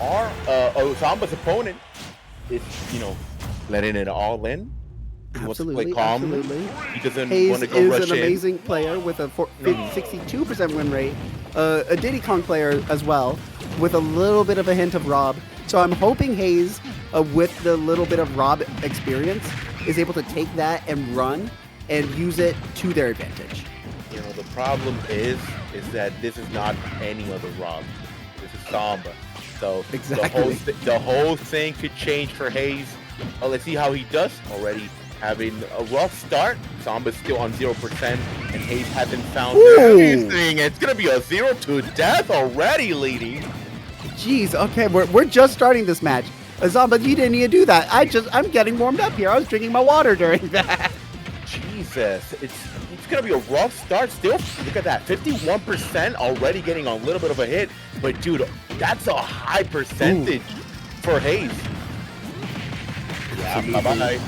Zomba's opponent is, letting it all in. He wants to play calm. He doesn't want to go rush in. Haze is an amazing player with a 62% win rate. A Diddy Kong player as well, with a little bit of a hint of R.O.B. So I'm hoping Haze, with the little bit of R.O.B. experience, is able to take that and run and use it to their advantage. The problem is that this is not any other R.O.B. This is Zomba. So exactly. the whole thing could change for Haze. Let's see how he does. Already having a rough start. Zomba's still on 0%, and Haze hasn't found anything. It's gonna be a 0 to death already, leading. Jeez, okay, we're just starting this match. Zomba, you didn't need to do that. I'm getting warmed up here. I was drinking my water during that. Jesus, it's gonna be a rough start still. Look at that, 51% already getting a little bit of a hit. But dude, that's a high percentage for Haze. Yeah, bye-bye.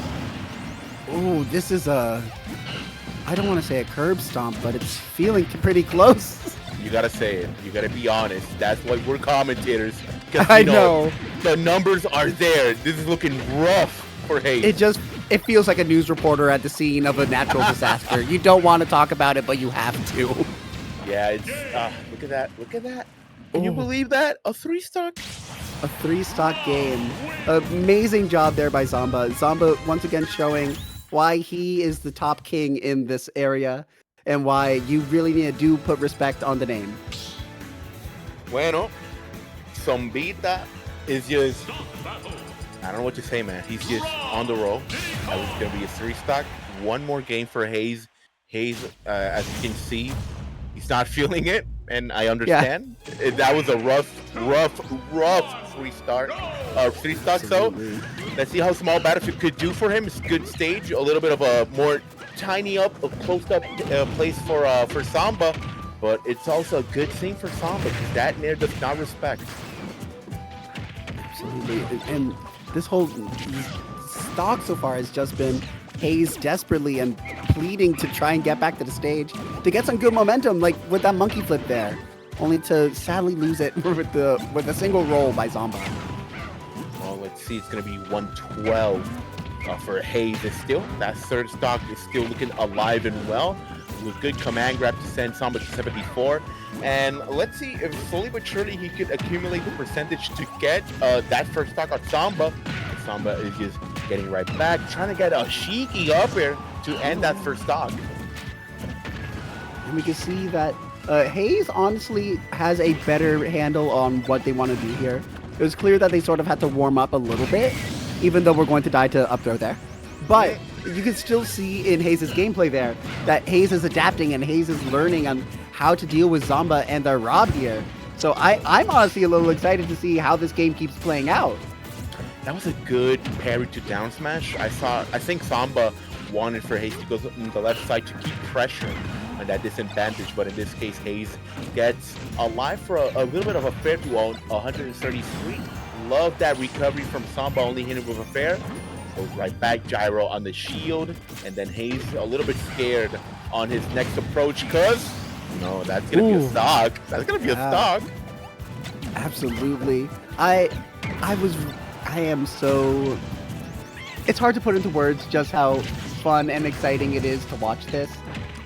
Ooh, this is I don't want to say a curb stomp, but it's feeling pretty close. You gotta say it. You gotta be honest. That's why we're commentators. I know. The numbers are there. This is looking rough for Haze. It feels like a news reporter at the scene of a natural disaster. You don't want to talk about it, but you have to. Yeah, it's look at that. Look at that. Can you believe that? A 3-stock? A 3-stock game. Amazing job there by Zomba. Zomba once again showing why he is the top king in this area and why you really need to put respect on the name. Bueno, Zombita is just, I don't know what to say, man. He's just on the roll. That was going to be a 3-stock. One more game for Haze. Haze, as you can see, he's not feeling it, and I understand. Yeah. That was a rough 3-stock. So let's see how Small Battlefield could do for him. It's a good stage, a little bit of a more closed up place for Zomba, but it's also a good thing for Zomba because that Nair does not respect. Absolutely, and this whole stock so far has just been Haze desperately and pleading to try and get back to the stage to get some good momentum, like with that monkey flip there, only to sadly lose it with a single roll by Zomba. Well, let's see. It's going to be 112 for Haze. It's still that 3rd stock is still looking alive and well with good command grab to send Zomba to 74. And let's see if slowly but surely he could accumulate the percentage to get that 1st stock on Zomba. Zomba is just getting right back, trying to get a cheeky up here to end that 1st stock. And we can see that Haze honestly has a better handle on what they want to do here. It was clear that they sort of had to warm up a little bit, even though we're going to die to up throw there. But you can still see in Haze's gameplay there that Haze is adapting and Haze is learning on how to deal with Zomba and their R.O.B. here. So I'm honestly a little excited to see how this game keeps playing out. That was a good parry to down smash. I think Zomba wanted for Haze to go on the left side to keep pressure on that disadvantage, but in this case, Haze gets alive for a little bit of a fair to 133. Love that recovery from Zomba, only hitting with a fair. Goes right back, gyro on the shield, and then Haze a little bit scared on his next approach, because no, that's gonna be a stock. That's gonna be a stock. Absolutely. I am so... It's hard to put into words just how fun and exciting it is to watch this,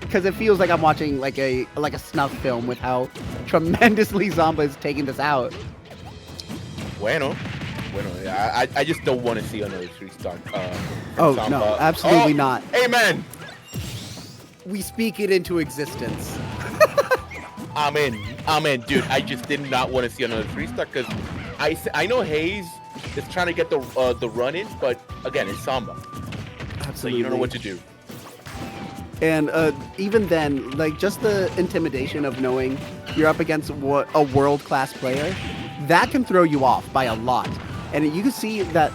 because it feels like I'm watching like a snuff film with how tremendously Zomba is taking this out. Bueno, I just don't want to see another 3-stock. Zomba. No, absolutely not. Amen. We speak it into existence. I'm in, dude. I just did not want to see another 3-stock because I know Haze is trying to get the run in, but again, it's Zomba. Absolutely. So you don't know what to do. And even then, like, just the intimidation of knowing you're up against a world-class player, that can throw you off by a lot. And you can see that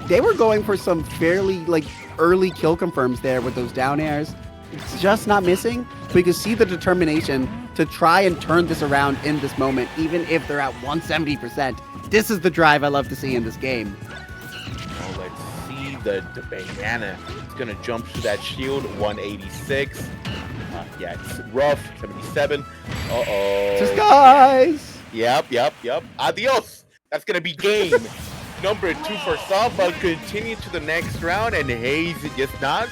they were going for some fairly like early kill confirms there with those down airs. It's just not missing. But you can see the determination to try and turn this around in this moment, even if they're at 170%. This is the drive I love to see in this game. Oh, let's see the banana. It's going to jump to that shield, 186. Yeah, it's rough, 77. Uh-oh. Just guys. Yep. Adios. That's gonna be game number 2 for Zomba. Continue to the next round, and Haze just not